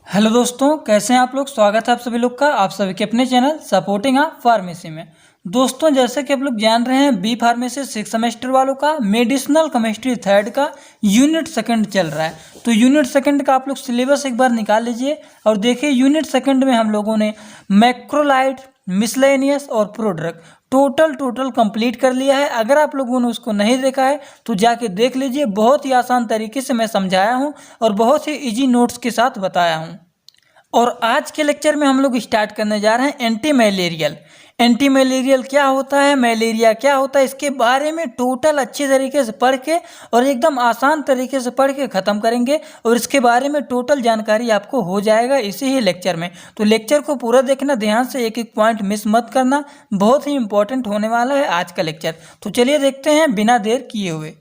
Hello दोस्तों, कैसे हैं आप लोग। स्वागत है आप सभी लोग का आप सभी के अपने चैनल सपोर्टिंग फार्मेसी में। दोस्तों, जैसे कि आप लोग जान रहे हैं, बी फार्मेसी 6 सेमेस्टर वालों का मेडिसिनल केमिस्ट्री थर्ड का यूनिट सेकंड चल रहा है। तो यूनिट सेकंड का आप लोग सिलेबस एक बार निकाल लीजिए और देखिए यूनिट सेकंड में हम लोगों ने मैक्रोलाइड, मिसलेनियस और प्रोड्रग टोटल कंप्लीट कर लिया है। अगर आप लोगों ने उसको नहीं देखा है तो जाके देख लीजिए। बहुत ही आसान तरीके से मैं समझाया हूँ और बहुत ही इजी नोट्स के साथ बताया हूँ। और आज के लेक्चर में हम लोग स्टार्ट करने जा रहे हैं एंटी मलेरियल। एंटी मलेरियल क्या होता है, मलेरिया क्या होता है, इसके बारे में टोटल अच्छे तरीके से पढ़ के और एकदम आसान तरीके से पढ़ के ख़त्म करेंगे और इसके बारे में टोटल जानकारी आपको हो जाएगा इसी ही लेक्चर में। तो लेक्चर को पूरा देखना, ध्यान से एक एक पॉइंट मिस मत करना, बहुत ही इंपॉर्टेंट होने वाला है आज का लेक्चर। तो चलिए देखते हैं बिना देर किए हुए।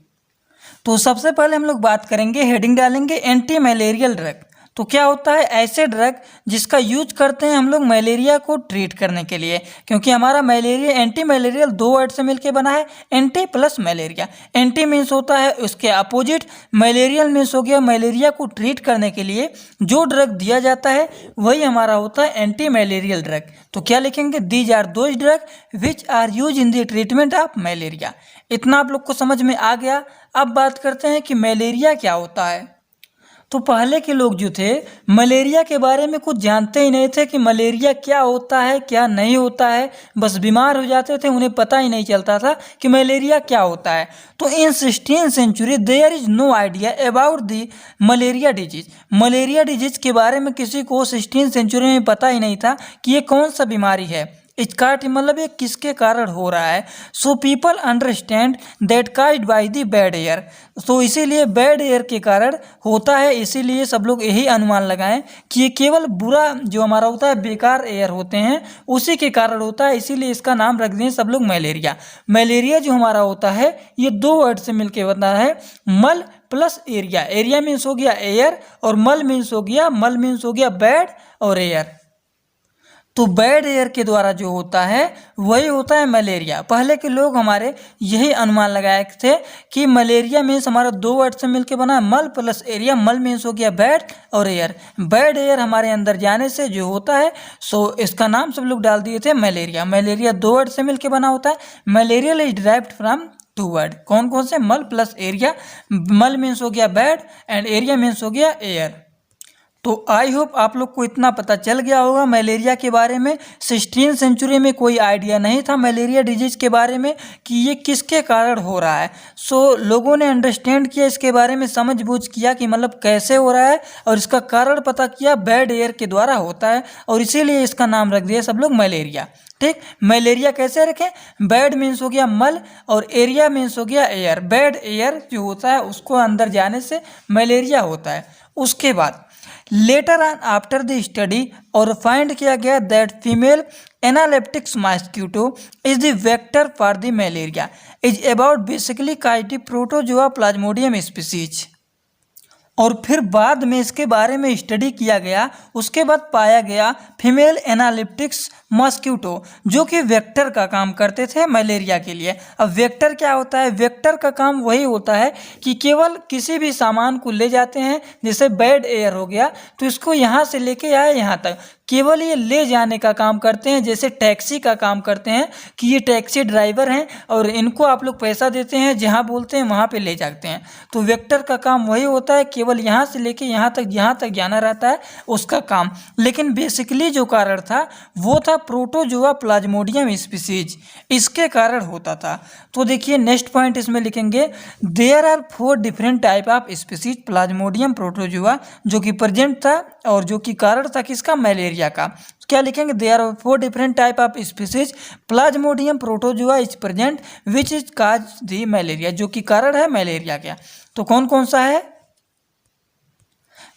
तो सबसे पहले हम लोग बात करेंगे, हेडिंग डालेंगे एंटी मलेरियल ड्रग। तो क्या होता है, ऐसे ड्रग जिसका यूज करते हैं हम लोग मलेरिया को ट्रीट करने के लिए, क्योंकि हमारा मलेरिया एंटी मलेरियल दो वर्ड से मिलके बना है, anti plus malaria. Anti means होता है उसके अपोजिट, मलेरियल मीन्स हो गया मलेरिया को ट्रीट करने के लिए जो ड्रग दिया जाता है वही हमारा होता है एंटी मलेरियल ड्रग। तो क्या लिखेंगे, these are those drug which are use in the treatment of malaria. इतना आप लोग को समझ में आ गया। अब बात करते हैं कि मलेरिया क्या होता है। तो पहले के लोग जो थे मलेरिया के बारे में कुछ जानते ही नहीं थे कि मलेरिया क्या होता है क्या नहीं होता है, बस बीमार हो जाते थे, उन्हें पता ही नहीं चलता था कि मलेरिया क्या होता है। तो in 16th century there is no idea about the malaria disease. Malaria disease के बारे में किसी को 16th सेंचुरी में पता ही नहीं था कि ये कौन सा बीमारी है, इसका मतलब ये किसके कारण हो रहा है। So people understand that kind by the bad air. तो इसीलिए बैड एयर के कारण होता है, इसीलिए सब लोग यही अनुमान लगाएं कि ये केवल बुरा जो हमारा होता है बेकार एयर होते हैं उसी के कारण होता है, इसीलिए इसका नाम रख दें सब लोग मलेरिया। मलेरिया जो हमारा होता है ये दो वर्ड से मिलकर बनता है, मल प्लस एरिया। एरिया मीन्स हो गया एयर और मल मीन्स हो गया बैड और एयर। तो बैड एयर के द्वारा जो होता है वही होता है मलेरिया। पहले के लोग हमारे यही अनुमान लगाए थे कि मलेरिया मीन्स हमारा दो वर्ड से मिलकर बना है, मल प्लस एरिया। मल मीन्स हो गया बैड और एयर। बैड एयर हमारे अंदर जाने से जो होता है सो इसका नाम सब लोग डाल दिए थे मलेरिया। मलेरिया दो वर्ड से मिलकर बना होता है। Malarial is derived from two word, कौन कौन से, मल प्लस एरिया। मल मीन्स हो गया बैड एंड एरिया मीन्स हो गया एयर। तो आई होप आप लोग को इतना पता चल गया होगा मलेरिया के बारे में। 16th सेंचुरी में कोई आइडिया नहीं था मलेरिया डिजीज के बारे में कि ये किसके कारण हो रहा है। सो लोगों ने अंडरस्टैंड किया, इसके बारे में समझ बूझ किया कि मतलब कैसे हो रहा है और इसका कारण पता किया, बैड एयर के द्वारा होता है और इसीलिए इसका नाम रख दिया सब लोग मलेरिया। ठीक, मलेरिया कैसे रखें, बैड मीन्स हो गया मल और एरिया मीन्स हो गया एयर। बैड एयर जो होता है उसको अंदर जाने से मलेरिया होता है। उसके बाद later on after the study और फाइंड किया गया that female Anopheles mosquito is the vector for the malaria is about basically kite protozoa plasmodium species. और फिर बाद में इसके बारे में स्टडी किया गया, उसके बाद पाया गया फीमेल एनालिप्टिक्स मॉस्किटो जो कि वेक्टर का काम करते थे मलेरिया के लिए। अब वेक्टर क्या होता है, वेक्टर का काम वही होता है कि केवल किसी भी सामान को ले जाते हैं, जैसे बैड एयर हो गया तो इसको यहाँ से लेके आए यहाँ तक, केवल ये ले जाने का काम करते हैं। जैसे टैक्सी का काम करते हैं कि ये टैक्सी ड्राइवर हैं और इनको आप लोग पैसा देते हैं, जहाँ बोलते हैं वहाँ पे ले जाते हैं। तो वेक्टर का काम वही होता है, केवल यहाँ से लेके यहाँ तक जाना रहता है उसका काम। लेकिन बेसिकली जो कारण था वो था प्रोटोजोआ प्लाज्मोडियम स्पीसीज, इसके कारण होता था। तो देखिए नेक्स्ट पॉइंट इसमें लिखेंगे, there are 4 different type of species plasmodium protozoa, जो कि प्रेजेंट था और जो कि कारण था किसका, मलेरिया का। क्या लिखेंगे, there are 4 different type of species plasmodium protozoa is present which is cause the malaria, जो कि कारण है मलेरिया का। तो कौन कौन सा है,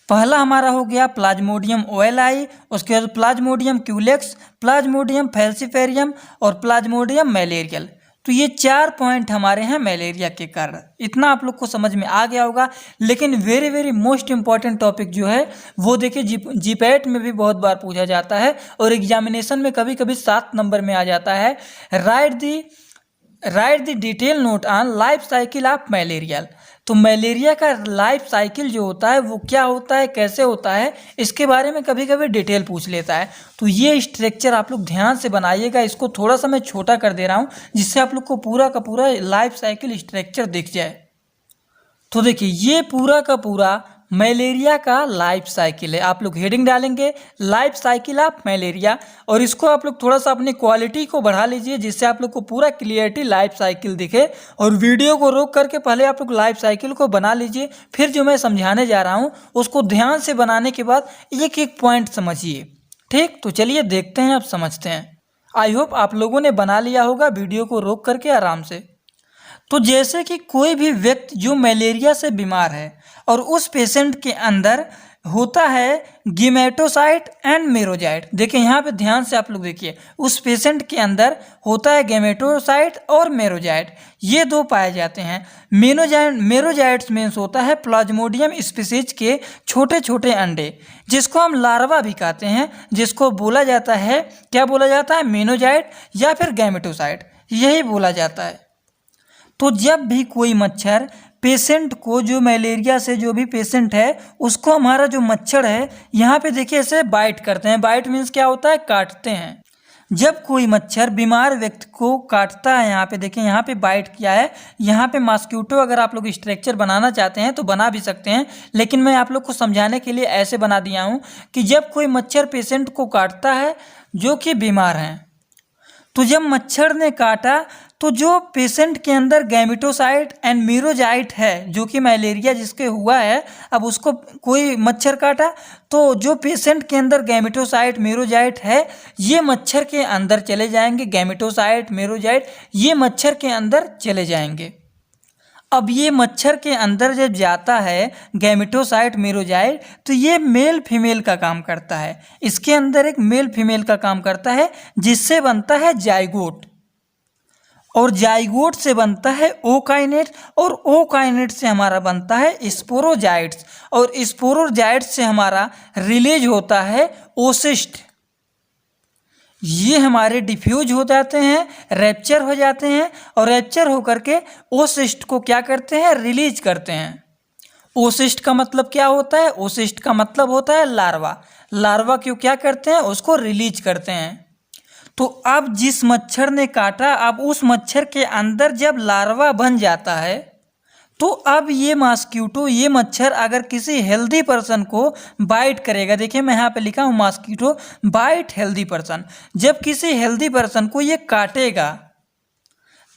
पहला हमारा हो गया प्लाज्मोडियम ओएलआई, उसके बाद प्लाज्मोडियम क्यूलेक्स, प्लाज्मोडियम फैल्सिफेरियम और प्लाज्मोडियम मलेरियल। तो ये 4 पॉइंट हमारे हैं मलेरिया के कारण। इतना आप लोग को समझ में आ गया होगा। लेकिन very very most important topic जो है वो देखिए जीपैट में भी बहुत बार पूछा जाता है और एग्जामिनेशन में कभी कभी 7 नंबर में आ जाता है, right the detail note on life cycle of malarial. तो मलेरिया का लाइफ साइकिल जो होता है वो क्या होता है, कैसे होता है, इसके बारे में कभी कभी डिटेल पूछ लेता है। तो ये स्ट्रक्चर आप लोग ध्यान से बनाइएगा। इसको थोड़ा सा मैं छोटा कर दे रहा हूँ जिससे आप लोग को पूरा का पूरा लाइफ साइकिल स्ट्रक्चर दिख जाए। तो देखिए ये पूरा का पूरा मलेरिया का लाइफ साइकिल है। आप लोग हेडिंग डालेंगे लाइफ साइकिल ऑफ मलेरिया, और इसको आप लोग थोड़ा सा अपनी क्वालिटी को बढ़ा लीजिए जिससे आप लोग को पूरा क्लियरिटी लाइफ साइकिल दिखे। और वीडियो को रोक करके पहले आप लोग लाइफ साइकिल को बना लीजिए, फिर जो मैं समझाने जा रहा हूँ उसको ध्यान से बनाने के बाद एक एक पॉइंट समझिए। ठीक, तो चलिए देखते हैं, आप समझते हैं। आई होप आप लोगों ने बना लिया होगा वीडियो को रोक करके आराम से। तो जैसे कि कोई भी व्यक्ति जो मलेरिया से बीमार है और उस पेशेंट के अंदर होता है गेमेटोसाइट एंड मेरोजाइट। देखिए यहाँ पे ध्यान से आप लोग देखिए, उस पेशेंट के अंदर होता है गेमेटोसाइट और मेरोजाइट, ये दो पाए जाते हैं। मेरोजाइट्स मीन्स होता है प्लाज्मोडियम स्पीसीज के छोटे छोटे अंडे, जिसको हम लार्वा भी कहते हैं, जिसको बोला जाता है, क्या बोला जाता है, मेनोजाइट या फिर गेमेटोसाइट, यही बोला जाता है। तो जब भी कोई मच्छर पेशेंट को, जो मलेरिया से जो भी पेशेंट है उसको हमारा जो मच्छर है यहाँ पे देखिए ऐसे बाइट करते हैं। बाइट मीन्स क्या होता है, काटते हैं। जब कोई मच्छर बीमार व्यक्ति को काटता है, यहाँ पे देखिए यहाँ पे बाइट किया है, यहाँ पे मॉस्किटो अगर आप लोग स्ट्रक्चर बनाना चाहते हैं तो बना भी सकते हैं, लेकिन मैं आप लोग को समझाने के लिए ऐसे बना दिया हूँ कि जब कोई मच्छर पेशेंट को काटता है जो कि बीमार हैं, तो जब मच्छर ने काटा तो जो पेशेंट के अंदर गैमेटोसाइट एंड मेरोजाइट है, जो कि मलेरिया जिसके हुआ है, अब उसको कोई मच्छर काटा तो जो पेशेंट के अंदर गैमेटोसाइट मेरोजाइट है ये मच्छर के अंदर चले जाएंगे। गैमेटोसाइट मेरोजाइट ये मच्छर के अंदर चले जाएंगे। अब ये मच्छर के अंदर जब जाता है गैमेटोसाइट मेरोजाइट, तो ये मेल फीमेल का काम करता है। इसके अंदर एक मेल फीमेल का काम करता है जिससे बनता है जाइगोट, और जाइगोट से बनता है ओकाइनेट, और ओकाइनेट से हमारा बनता है स्पोरोजाइट्स, और स्पोरोजाइट्स से हमारा रिलीज होता है ओसिस्ट। ये हमारे डिफ्यूज हो जाते हैं, रैप्चर हो जाते हैं, और रैप्चर होकर के ओसिस्ट को क्या करते हैं, रिलीज करते हैं। ओसिस्ट का मतलब क्या होता है, ओसिस्ट का मतलब होता है लार्वा। लार्वा क्यों क्या करते हैं, उसको रिलीज करते हैं। तो अब जिस मच्छर ने काटा, अब उस मच्छर के अंदर जब लार्वा बन जाता है, तो अब ये मॉस्किटो, ये मच्छर अगर किसी हेल्दी पर्सन को बाइट करेगा, देखिए मैं यहाँ पे लिखा हूँ मॉस्किटो बाइट हेल्दी पर्सन, जब किसी हेल्दी पर्सन को ये काटेगा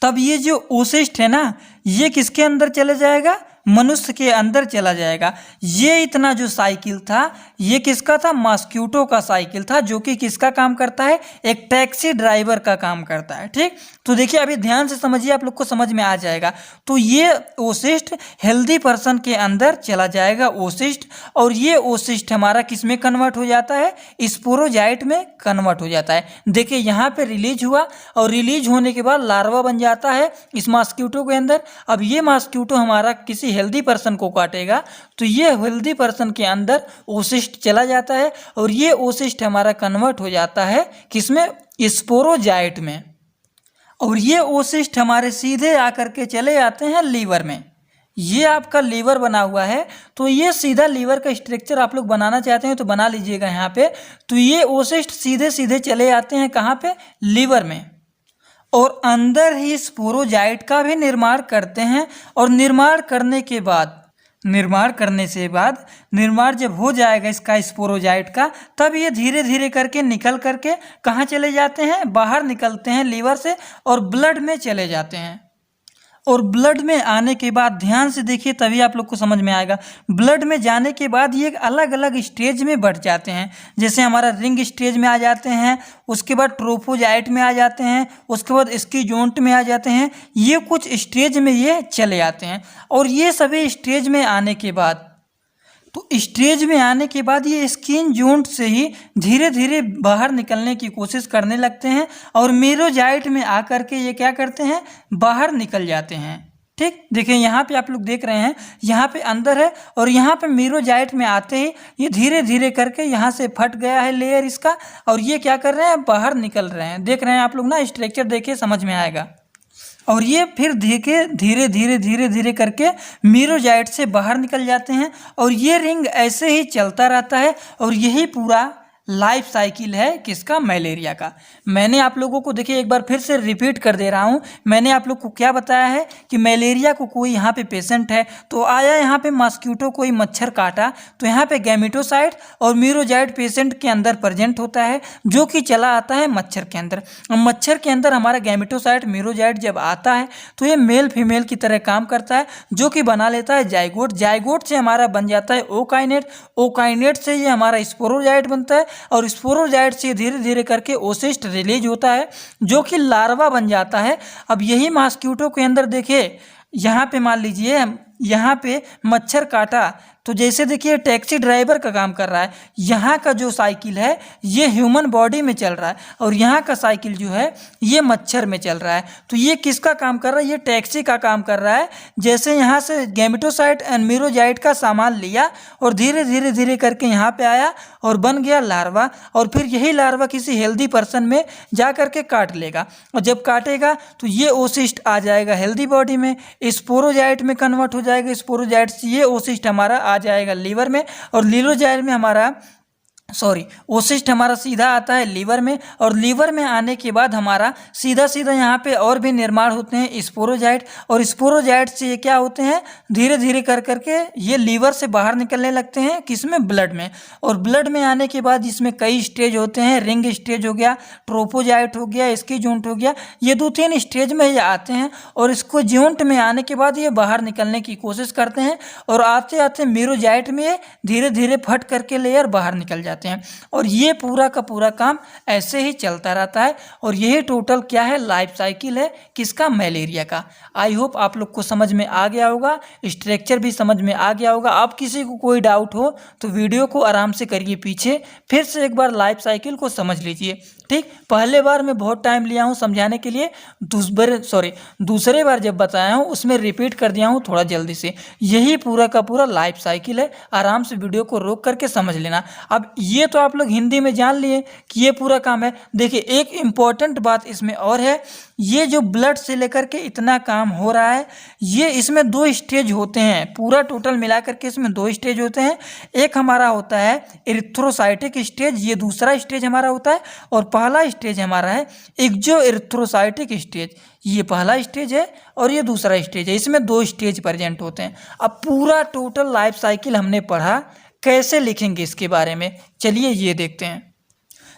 तब ये जो ओसिस्ट है ना, ये किसके अंदर चले जाएगा, मनुष्य के अंदर चला जाएगा। ये इतना जो साइकिल था ये किसका था, मॉस्किटो का साइकिल था, जो कि किसका काम करता है, एक टैक्सी ड्राइवर का काम करता है। ठीक, तो देखिए अभी ध्यान से समझिए, आप लोग को समझ में आ जाएगा। तो ये ओसिस्ट हेल्दी पर्सन के अंदर चला जाएगा ओसिस्ट, और ये ओसिस्ट हमारा किस में कन्वर्ट हो जाता है, स्पोरोजाइट में कन्वर्ट हो जाता है। देखिए यहाँ पे रिलीज हुआ, और रिलीज होने के बाद लार्वा बन जाता है इस मॉस्किटो के अंदर। अब ये मॉस्किटो हमारा किसी हेल्दी पर्सन को काटेगा तो ये हेल्दी पर्सन के अंदर ओसिस्ट चला जाता है, और ये ओसिस्ट हमारा कन्वर्ट हो जाता है किसमें, स्पोरोजाइट में। और ये ओसिस्ट हमारे सीधे आकर के चले जाते हैं लीवर में। ये आपका लीवर बना हुआ है, तो ये सीधा लीवर का स्ट्रक्चर आप लोग बनाना चाहते हैं तो बना लीजिएगा यहाँ पे। तो ये ओसिस्ट सीधे सीधे चले जाते हैं कहाँ पे, लीवर में, और अंदर ही स्पोरोजाइट का भी निर्माण करते हैं। और निर्माण जब हो जाएगा इसका स्पोरोजाइट का, तब ये धीरे धीरे करके निकल करके कहाँ चले जाते हैं, बाहर निकलते हैं लीवर से और ब्लड में चले जाते हैं। और ब्लड में आने के बाद ध्यान से देखिए तभी आप लोग को समझ में आएगा। ब्लड में जाने के बाद ये अलग अलग स्टेज में बढ़ जाते हैं, जैसे हमारा रिंग स्टेज में आ जाते हैं, उसके बाद ट्रोफोजाइट में आ जाते हैं, उसके बाद स्कीजोंट में आ जाते हैं। ये कुछ स्टेज में ये चले आते हैं, और ये सभी स्टेज में आने के बाद, तो स्टेज में आने के बाद ये स्किन जोंट से ही धीरे धीरे बाहर निकलने की कोशिश करने लगते हैं, और मेरोजाइट में आकर के ये क्या करते हैं, बाहर निकल जाते हैं। ठीक, देखिए यहाँ पे आप लोग देख रहे हैं, यहाँ पे अंदर है, और यहाँ पे मेरोजाइट में आते ही ये धीरे धीरे करके यहाँ से फट गया है लेयर इसका, और ये क्या कर रहे हैं, बाहर निकल रहे हैं। देख रहे हैं आप लोग ना, स्ट्रक्चर देखिए समझ में आएगा। और ये फिर धीरे धीरे धीरे धीरे धीरे करके मीरोजाइट से बाहर निकल जाते हैं और ये रिंग ऐसे ही चलता रहता है और यही पूरा लाइफ साइकिल है किसका, मलेरिया का। मैंने आप लोगों को देखिए एक बार फिर से रिपीट कर दे रहा हूँ, मैंने आप लोग को क्या बताया है कि मलेरिया को कोई यहाँ पे पेशेंट है तो आया यहाँ पे मॉस्क्यूटो कोई मच्छर काटा तो यहाँ पे गैमेटोसाइट और मीरोजाइट पेशेंट के अंदर प्रेजेंट होता है जो कि चला आता है मच्छर के अंदर। मच्छर के अंदर हमारा गैमेटोसाइट मीरोजाइट जब आता है तो ये मेल फीमेल की तरह काम करता है जो कि बना लेता है जाइगोट। जाइगोट से हमारा बन जाता है ओकाइनेट, ओकाइनेट से ये हमारा स्पोरोजाइट बनता है और स्पोरोजाइट से धीरे धीरे करके ओसिस्ट रिलीज होता है जो कि लार्वा बन जाता है। अब यही मॉस्क्यूटो के अंदर देखिए यहाँ पे मान लीजिए यहाँ पे मच्छर काटा तो जैसे देखिए टैक्सी ड्राइवर का काम कर रहा है, यहाँ का जो साइकिल है ये ह्यूमन बॉडी में चल रहा है और यहाँ का साइकिल जो है ये मच्छर में चल रहा है। तो ये किसका काम कर रहा है, ये टैक्सी का काम कर रहा है। जैसे यहाँ से गैमेटोसाइट एंड मीरोजाइट का सामान लिया और धीरे धीरे धीरे करके यहाँ पे आया और बन गया लार्वा और फिर यही लार्वा किसी हेल्दी पर्सन में जा करके काट लेगा और जब काटेगा तो ये ओसिस्ट आ जाएगा हेल्दी बॉडी में, स्पोरोजाइट में कन्वर्ट हो जाएगा। स्पोरोजाइट से ये ओसिस्ट हमारा आ जाएगा लीवर में और लीलोजाइल में हमारा ओसिस्ट हमारा सीधा आता है लीवर में और लीवर में आने के बाद हमारा सीधा सीधा यहाँ पे और भी निर्माण होते हैं स्पोरोजाइट और स्पोरोजाइट से ये क्या होते हैं धीरे धीरे कर करके ये लीवर से बाहर निकलने लगते हैं किसमें, ब्लड में। और ब्लड में आने के बाद इसमें कई स्टेज होते हैं, रिंग स्टेज हो गया, ट्रोपोजाइट हो गया, स्कीजोंट हो गया, ये 2-3 स्टेज में ये आते हैं और इसको ज्योंट में आने के बाद ये बाहर निकलने की कोशिश करते हैं और आते आते मीरोजाइट में ये धीरे धीरे फट करके लेयर बाहर निकल जाते हैं और ये पूरा का पूरा काम ऐसे ही चलता रहता है और यही टोटल क्या है, लाइफ साइकिल है किसका, मलेरिया का। आई होप आप लोग को समझ में आ गया होगा, स्ट्रक्चर भी समझ में आ गया होगा। आप किसी को कोई डाउट हो तो वीडियो को आराम से करिए पीछे, फिर से एक बार लाइफ साइकिल को समझ लीजिए। ठीक, पहले बार मैं बहुत टाइम लिया हूँ समझाने के लिए, दूसरे बार जब बताया हूँ उसमें रिपीट कर दिया हूँ थोड़ा जल्दी से। यही पूरा का पूरा लाइफ साइकिल है, आराम से वीडियो को रोक करके समझ लेना। अब ये तो आप लोग हिंदी में जान लिए कि ये पूरा काम है। देखिए एक इम्पॉर्टेंट बात इसमें और है, ये जो ब्लड से लेकर के इतना काम हो रहा है ये इसमें 2 स्टेज होते हैं, पूरा टोटल मिला करके इसमें 2 स्टेज होते हैं। एक हमारा होता है इरिथ्रोसाइटिक स्टेज, ये दूसरा स्टेज हमारा होता है और पहला स्टेज हमारा है एक्सो इरिथ्रोसाइटिक स्टेज, ये पहला स्टेज है और ये दूसरा स्टेज है। इसमें 2 स्टेज प्रेजेंट होते हैं। अब पूरा टोटल लाइफ साइकिल हमने पढ़ा, कैसे लिखेंगे इसके बारे में चलिए ये देखते हैं।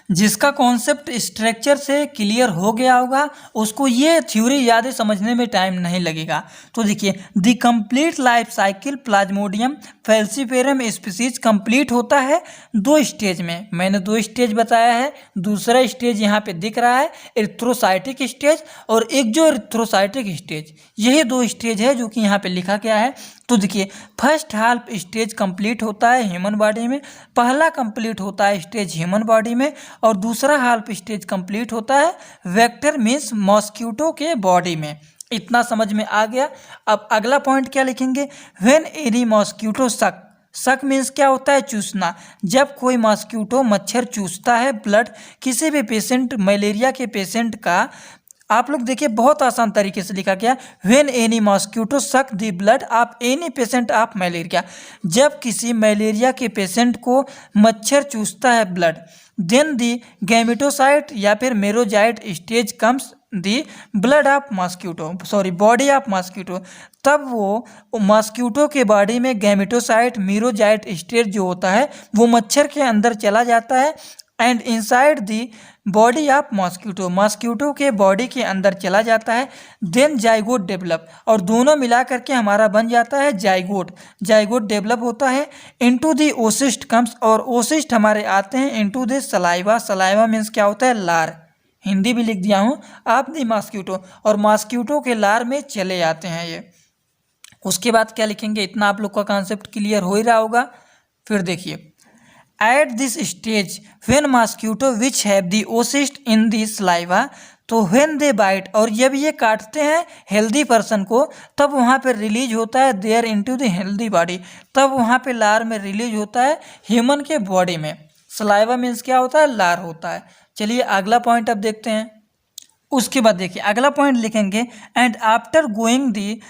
जिसका कॉन्सेप्ट स्ट्रक्चर से क्लियर हो गया होगा उसको ये थ्योरी याद समझने में टाइम नहीं लगेगा। तो देखिए the complete life cycle Plasmodium falciparum species complete होता है 2 स्टेज में। मैंने 2 स्टेज बताया है, दूसरा स्टेज यहाँ पे दिख रहा है इरिथ्रोसाइटिक स्टेज और एक्सो इरिथ्रोसाइटिक स्टेज, यही 2 स्टेज है जो कि यहाँ पे लिखा गया है। तो देखिए फर्स्ट हाफ स्टेज कंप्लीट होता है ह्यूमन बॉडी में, पहला कंप्लीट होता है स्टेज ह्यूमन बॉडी में और दूसरा हाफ स्टेज कंप्लीट होता है वेक्टर मीन्स मॉस्क्यूटो के बॉडी में। इतना समझ में आ गया। अब अगला पॉइंट क्या लिखेंगे, व्हेन एनी मॉस्क्यूटो सक मीन्स क्या होता है, चूसना। जब कोई मॉस्क्यूटो मच्छर चूसता है ब्लड किसी भी पेशेंट, मलेरिया के पेशेंट का, आप लोग देखिए बहुत आसान तरीके से लिखा गया, when any mosquito suck the blood of any patient of malaria. जब किसी मलेरिया के पेशेंट को मच्छर चूसता है ब्लड, देन दी गैमेटोसाइट या फिर merozoite stage comes the blood of body of mosquito. तब वो मॉस्क्यूटो के बॉडी में गैमेटोसाइट मीरोजाइट स्टेज जो होता है वो मच्छर के अंदर चला जाता है and inside the body of mosquito के बॉडी के अंदर चला जाता है। देन जाइगोट डेवलप और दोनों मिला करके हमारा बन जाता है जाइगोट डेवलप होता है। इनटू दी ओसिस्ट कम्स और ओसिस्ट हमारे आते हैं इनटू दी सलाइवा मीन्स क्या होता है, लार। हिंदी भी लिख दिया हूँ आप दी मॉस्क्यूटो और मॉस्क्यूटो के लार में चले जाते हैं ये। उसके बाद क्या लिखेंगे, इतना आप लोग का कॉन्सेप्ट क्लियर हो ही रहा होगा। फिर देखिए at this stage when mosquito which have the oocyst in the saliva, तो व्हेन दे बाइट और जब ये काटते हैं हेल्दी पर्सन को तब वहाँ पे रिलीज होता है there into the healthy body, तब वहाँ पे लार में रिलीज होता है ह्यूमन के बॉडी में। सलाइवा मीन्स क्या होता है, लार होता है। चलिए अगला पॉइंट अब देखते हैं। उसके बाद देखिए अगला पॉइंट लिखेंगे, and after going the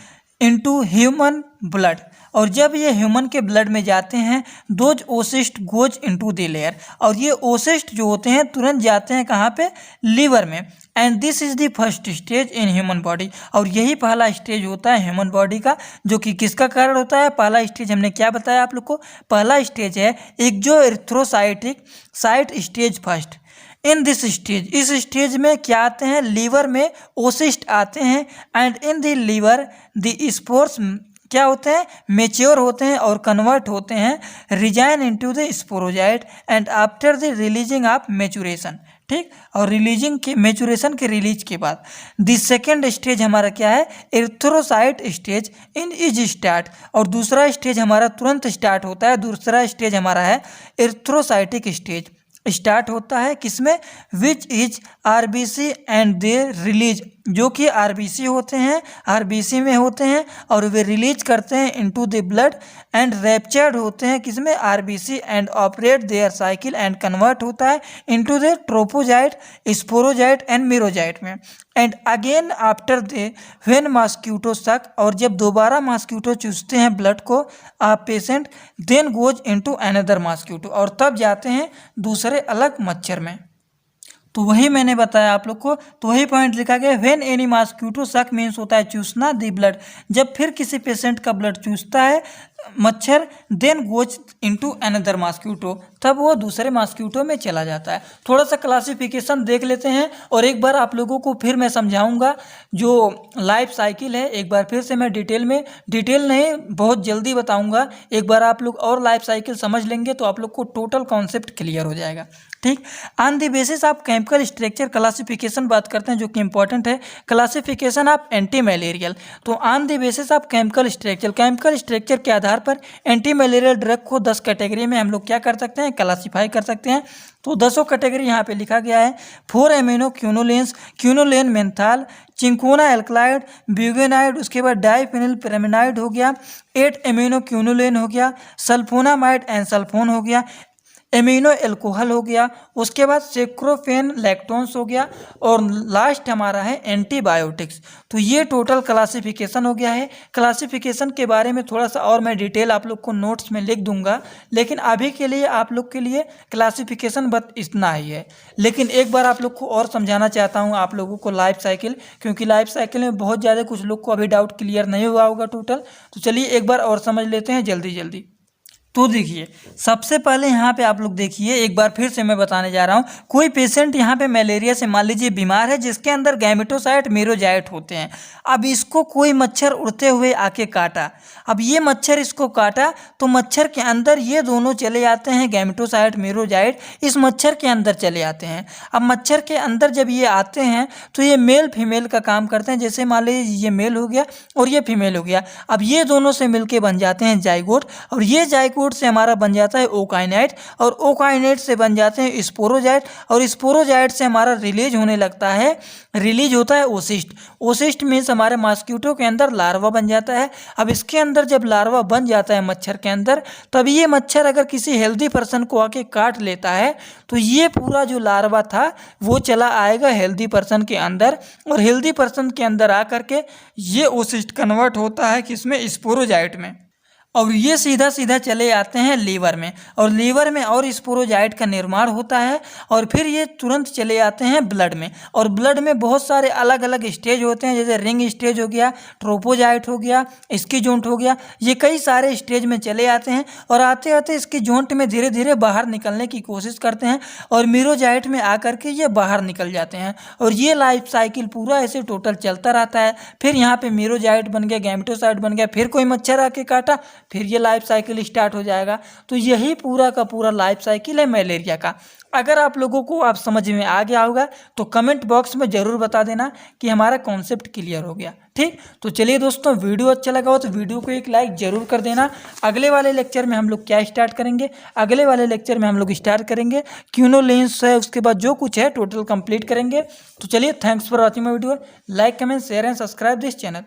into human blood, और जब ये ह्यूमन के ब्लड में जाते हैं those oocyst goes into the layer, और ये ओसिस्ट जो होते हैं तुरंत जाते हैं कहाँ पे, लीवर में। And this is the first stage in human body, और यही पहला स्टेज होता है ह्यूमन बॉडी का, जो कि किसका कारण होता है, पहला स्टेज हमने क्या बताया आप लोग को, पहला स्टेज है exoerythrocytic site stage first. In this stage, इस स्टेज में क्या आते हैं, लीवर में ओसिस्ट आते हैं, and in the liver the spores क्या होते हैं, मेच्योर होते हैं और कन्वर्ट होते हैं resign into the sporozoite and after the releasing of maturation, ठीक। और रिलीजिंग के मेचुरेशन के रिलीज के बाद द सेकेंड स्टेज हमारा क्या है, erythrocyte stage in is start, और दूसरा स्टेज हमारा तुरंत स्टार्ट होता है, दूसरा स्टेज हमारा है एरिथ्रोसाइटिक स्टेज, स्टार्ट होता है किसमें, which is RBC and they release, जो कि आरबीसी होते हैं, आरबीसी में होते हैं और वे रिलीज करते हैं into the blood and ruptured होते हैं किसमें, RBC and operate there cycle and convert होता है into the trophozoite, sporozoite and merozoite में। And again after they when mosquito suck, और जब दोबारा मॉस्क्यूटो चूसते हैं ब्लड को आप patient, then goes into another mosquito, और तब जाते हैं दूसरे अलग मच्छर में। तो वही मैंने बताया आप लोग को, तो वही पॉइंट लिखा गया, व्हेन एनी मॉस्क्यूटो सक मीन्स होता है चूसना, दी ब्लड, जब फिर किसी पेशेंट का ब्लड चूसता है मच्छर, then goes into another mosquito, तब वो दूसरे मॉस्क्यूटो में चला जाता है। थोड़ा सा क्लासिफिकेशन देख लेते हैं और एक बार आप लोगों को फिर मैं समझाऊंगा जो लाइफ साइकिल है, एक बार फिर से मैं डिटेल नहीं बहुत जल्दी बताऊंगा, एक बार आप लोग और लाइफ साइकिल समझ लेंगे तो आप लोग को टोटल कॉन्सेप्ट क्लियर हो जाएगा, ठीक। On the basis of chemical structure classification बात करते हैं जो कि इंपॉर्टेंट है, क्लासिफिकेशन ऑफ एंटी मलेरियल। तो on the basis of chemical structure के आधार पर एंटी मलेरियल ड्रग को 10 कैटेगरी में हम लोग क्या कर सकते हैं, क्लासीफाई कर सकते हैं। तो 10 कैटेगरी यहाँ पे लिखा गया है, 4 एमिनो क्यूनोलेंस, क्यूनोलेन मेंथाल, चिंकोना एल्कलाइड, ब्यूगेनाइड, उसके बाद डाइफिनिल पिरामिनाइड हो गया, 8 एमिनो क्यूनोलेन हो गया, सल्फोनामाइड एंड सल्फोन हो गया, एमिनो एल्कोहल हो गया, उसके बाद सेक्रोफेन लैक्टोन्स हो गया, और लास्ट हमारा है एंटीबायोटिक्स। तो ये टोटल क्लासिफिकेशन हो गया है। क्लासिफिकेशन के बारे में थोड़ा सा और मैं डिटेल आप लोग को नोट्स में लिख दूंगा, लेकिन अभी के लिए आप लोग के लिए क्लासिफिकेशन बस इतना ही है। लेकिन एक बार आप लोग को और समझाना चाहता हूँ आप लोगों को लाइफ साइकिल, क्योंकि लाइफ साइकिल में बहुत ज़्यादा कुछ लोग को अभी डाउट क्लियर नहीं हुआ होगा टोटल। तो चलिए एक बार और समझ लेते हैं जल्दी जल्दी। तो देखिए सबसे पहले यहाँ पे आप लोग देखिए, एक बार फिर से मैं बताने जा रहा हूँ, कोई पेशेंट यहाँ पे मलेरिया से मान लीजिए बीमार है जिसके अंदर गैमेटोसाइट मीरोजाइट होते हैं। अब इसको कोई मच्छर उड़ते हुए आके काटा, अब ये मच्छर इसको काटा तो मच्छर के अंदर ये दोनों चले आते हैं, गैमेटोसाइट मीरोजाइट इस मच्छर के अंदर चले आते हैं। अब मच्छर के अंदर जब ये आते हैं तो ये मेल फीमेल का काम करते हैं, जैसे मान लीजिए ये मेल हो गया और ये फीमेल हो गया। अब ये दोनों से मिलके बन जाते हैं जाइगोट, और ये जाइगोट से हमारा बन जाता है ओकाइनाइट, और ओकाइनाइट से बन जाते हैं स्पोरोजाइट, और स्पोरोजाइट से हमारा रिलीज होने लगता है, रिलीज होता है ओसिस्ट। ओसिस्ट मीन्स हमारे मॉस्क्यूटो के अंदर लार्वा बन जाता है। अब इसके अंदर जब लार्वा बन जाता है मच्छर के अंदर, तब ये मच्छर अगर किसी हेल्दी पर्सन को आके काट लेता है तो ये पूरा जो लार्वा था वो चला आएगा हेल्दी पर्सन के अंदर, और हेल्दी पर्सन के अंदर आकर के ये ओसिस्ट कन्वर्ट होता है किसमें, स्पोरोजाइट में, और ये सीधा सीधा चले आते हैं लीवर में, और लीवर में और स्पोरोजाइट का निर्माण होता है, और फिर ये तुरंत चले आते हैं ब्लड में, और ब्लड में बहुत सारे अलग अलग स्टेज होते हैं, जैसे रिंग स्टेज हो गया, ट्रोपोजाइट हो गया, इसकी जोंट हो गया, ये कई सारे स्टेज में चले आते हैं, और आते आते इसकी जोंट में धीरे धीरे बाहर निकलने की कोशिश करते हैं, और मीरोजाइट में आकर के ये बाहर निकल जाते हैं, और ये लाइफ साइकिल पूरा ऐसे टोटल चलता रहता है। फिर यहाँ पे मीरोजाइट बन गया, गैमेटोसाइट बन गया, फिर कोई मच्छर आके काटा, फिर ये लाइफ साइकिल स्टार्ट हो जाएगा। तो यही पूरा का पूरा लाइफ साइकिल है मलेरिया का। अगर आप लोगों को आप समझ में आ गया होगा तो कमेंट बॉक्स में ज़रूर बता देना कि हमारा कॉन्सेप्ट क्लियर हो गया, ठीक। तो चलिए दोस्तों, वीडियो अच्छा लगा हो तो वीडियो को एक लाइक ज़रूर कर देना। अगले वाले लेक्चर में हम लोग क्या स्टार्ट करेंगे, अगले वाले लेक्चर में हम लोग स्टार्ट करेंगे क्यूनोलेंस है, उसके बाद जो कुछ है टोटल कंप्लीट करेंगे। तो चलिए, thanks for watching my video, like comment share and subscribe this channel.